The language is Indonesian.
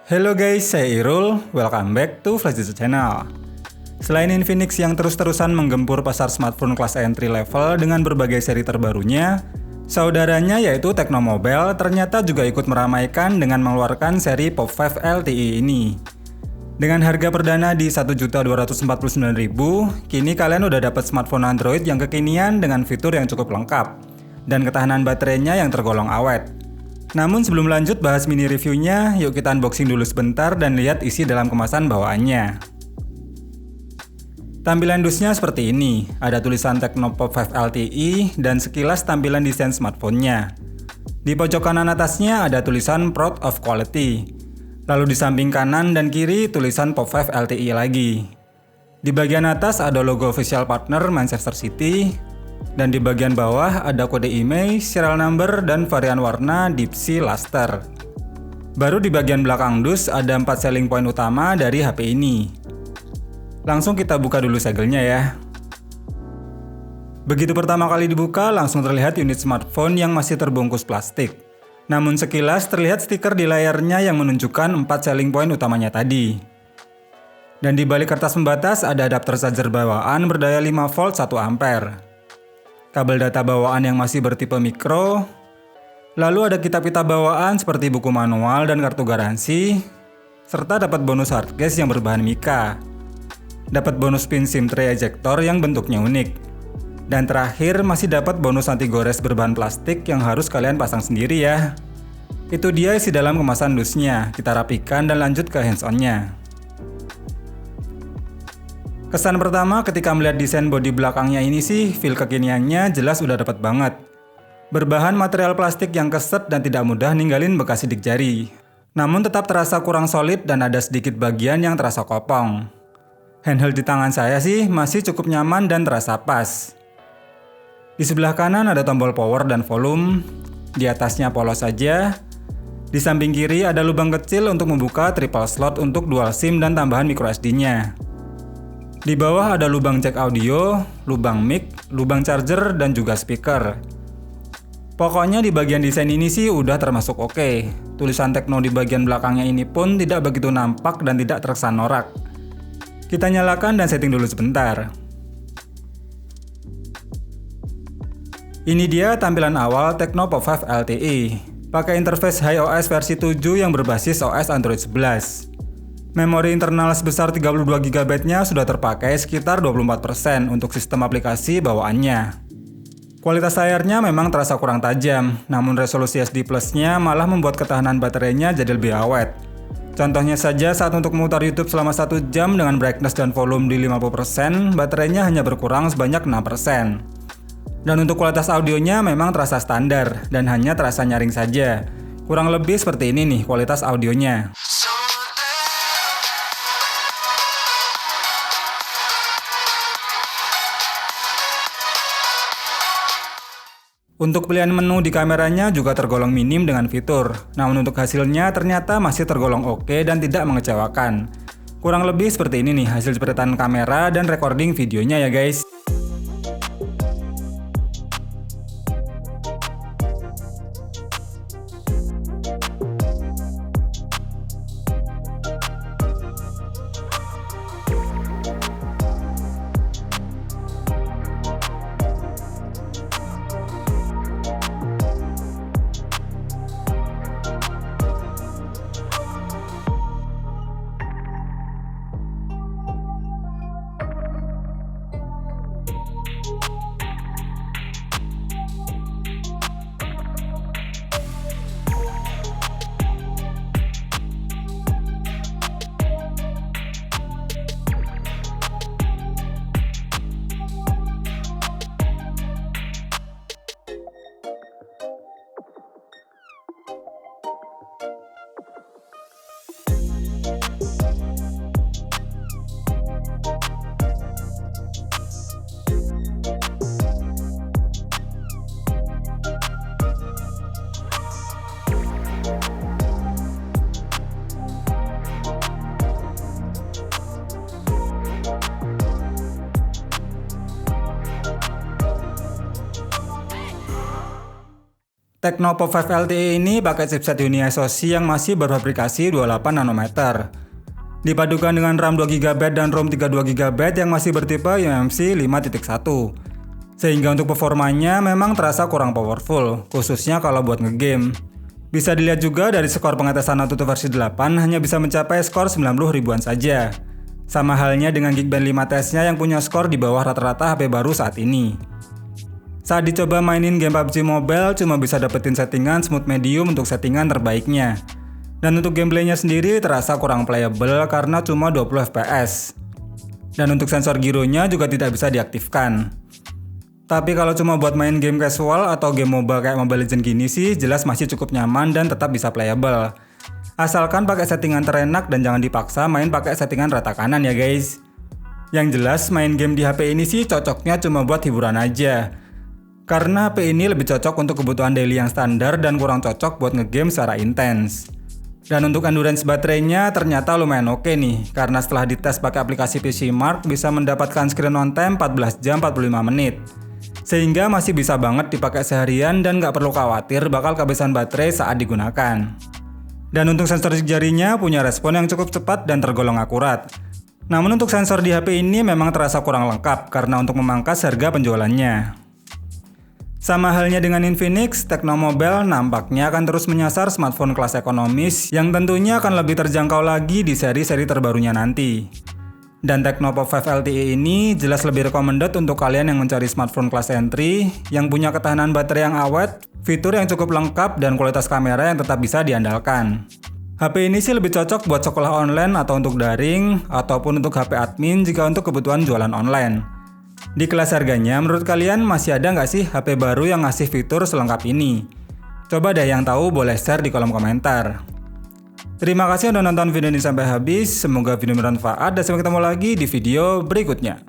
Hello guys, saya Irul. Welcome back to Flash Digital Channel. Selain Infinix yang terus-terusan menggempur pasar smartphone kelas entry level dengan berbagai seri terbarunya, saudaranya yaitu Tecnomobile ternyata juga ikut meramaikan dengan mengeluarkan seri Pop 5 LTE ini. Dengan harga perdana di Rp1.249.000, kini kalian udah dapat smartphone Android yang kekinian dengan fitur yang cukup lengkap dan ketahanan baterainya yang tergolong awet. Namun sebelum lanjut bahas mini reviewnya, yuk kita unboxing dulu sebentar dan lihat isi dalam kemasan bawaannya. Tampilan dusnya seperti ini, ada tulisan Tecno Pop 5 LTE dan sekilas tampilan desain smartphone-nya. Di pojok kanan atasnya ada tulisan Proud of Quality. Lalu di samping kanan dan kiri tulisan Pop 5 LTE lagi. Di bagian atas ada logo official partner Manchester City. Dan di bagian bawah ada kode IMEI, serial number, dan varian warna Deep Sea Luster. Baru di bagian belakang dus ada 4 selling point utama dari HP ini. Langsung kita buka dulu segelnya ya. Begitu pertama kali dibuka, langsung terlihat unit smartphone yang masih terbungkus plastik. Namun sekilas terlihat stiker di layarnya yang menunjukkan 4 selling point utamanya tadi. Dan di balik kertas pembatas ada adapter charger bawaan berdaya 5 volt 1 ampere. Kabel data bawaan yang masih bertipe micro, lalu ada kitab-kitab bawaan seperti buku manual dan kartu garansi, serta dapat bonus hardcase yang berbahan mica. Dapat bonus pin SIM tray ejector yang bentuknya unik. Dan terakhir masih dapat bonus anti gores berbahan plastik yang harus kalian pasang sendiri ya. Itu dia isi dalam kemasan dusnya, kita rapikan dan lanjut ke hands-on-nya. Kesan pertama ketika melihat desain bodi belakangnya ini sih, feel kekiniannya jelas udah dapat banget. Berbahan material plastik yang keset dan tidak mudah ninggalin bekas sidik jari. Namun tetap terasa kurang solid dan ada sedikit bagian yang terasa kopong. Handheld di tangan saya sih masih cukup nyaman dan terasa pas. Di sebelah kanan ada tombol power dan volume, di atasnya polos saja. Di samping kiri ada lubang kecil untuk membuka triple slot untuk dual SIM dan tambahan microSD-nya. Di bawah ada lubang jack audio, lubang mic, lubang charger, dan juga speaker. Pokoknya di bagian desain ini sih udah termasuk oke. Tulisan Tecno di bagian belakangnya ini pun tidak begitu nampak dan tidak terkesan norak. Kita nyalakan dan setting dulu sebentar. Ini dia tampilan awal Tecno Pop 5 LTE. Pakai interface HiOS versi 7 yang berbasis OS Android 11. Memori internal sebesar 32GB-nya sudah terpakai sekitar 24% untuk sistem aplikasi bawaannya. Kualitas layarnya memang terasa kurang tajam, namun resolusi SD Plus-nya malah membuat ketahanan baterainya jadi lebih awet. Contohnya saja saat untuk memutar YouTube selama 1 jam dengan brightness dan volume di 50%, baterainya hanya berkurang sebanyak 6%. Dan untuk kualitas audionya memang terasa standar dan hanya terasa nyaring saja. Kurang lebih seperti ini nih kualitas audionya. Untuk pilihan menu di kameranya juga tergolong minim dengan fitur, namun untuk hasilnya ternyata masih tergolong oke dan tidak mengecewakan. Kurang lebih seperti ini nih hasil jepretan kamera dan recording videonya ya guys. Tecno Pop 5 LTE ini pakai chipset Unique SoC yang masih berfabrikasi 28 nanometer. Dipadukan dengan RAM 2GB dan ROM 32GB yang masih bertipe eMMC 5.1. Sehingga untuk performanya memang terasa kurang powerful, khususnya kalau buat ngegame. Bisa dilihat juga dari skor pengetesan AnTuTu versi 8 hanya bisa mencapai skor 90 ribuan saja. Sama halnya dengan Geekbench 5 Test-nya yang punya skor di bawah rata-rata HP baru saat ini. Saat dicoba mainin game PUBG Mobile, cuma bisa dapetin settingan smooth medium untuk settingan terbaiknya. Dan untuk gameplaynya sendiri terasa kurang playable karena cuma 20 fps. Dan untuk sensor gironya juga tidak bisa diaktifkan. Tapi kalau cuma buat main game casual atau game MOBA kayak Mobile Legends gini sih, jelas masih cukup nyaman dan tetap bisa playable. Asalkan pakai settingan terenak dan jangan dipaksa main pakai settingan rata kanan ya guys. Yang jelas main game di HP ini sih cocoknya cuma buat hiburan aja. Karena HP ini lebih cocok untuk kebutuhan daily yang standar dan kurang cocok buat ngegame secara intens. Dan untuk endurance baterainya ternyata lumayan oke nih, karena setelah dites pakai aplikasi PCMark bisa mendapatkan screen on time 14 jam 45 menit. Sehingga masih bisa banget dipakai seharian dan nggak perlu khawatir bakal kehabisan baterai saat digunakan. Dan untuk sensor jarinya punya respon yang cukup cepat dan tergolong akurat. Namun untuk sensor di HP ini memang terasa kurang lengkap karena untuk memangkas harga penjualannya. Sama halnya dengan Infinix, Tecno Mobile nampaknya akan terus menyasar smartphone kelas ekonomis yang tentunya akan lebih terjangkau lagi di seri-seri terbarunya nanti. Dan Tecno Pop 5 LTE ini jelas lebih recommended untuk kalian yang mencari smartphone kelas entry, yang punya ketahanan baterai yang awet, fitur yang cukup lengkap, dan kualitas kamera yang tetap bisa diandalkan. HP ini sih lebih cocok buat sekolah online atau untuk daring, ataupun untuk HP admin jika untuk kebutuhan jualan online. Di kelas harganya, menurut kalian masih ada nggak sih HP baru yang ngasih fitur selengkap ini? Coba deh yang tahu boleh share di kolom komentar. Terima kasih udah nonton video ini sampai habis, semoga video bermanfaat dan sampai ketemu lagi di video berikutnya.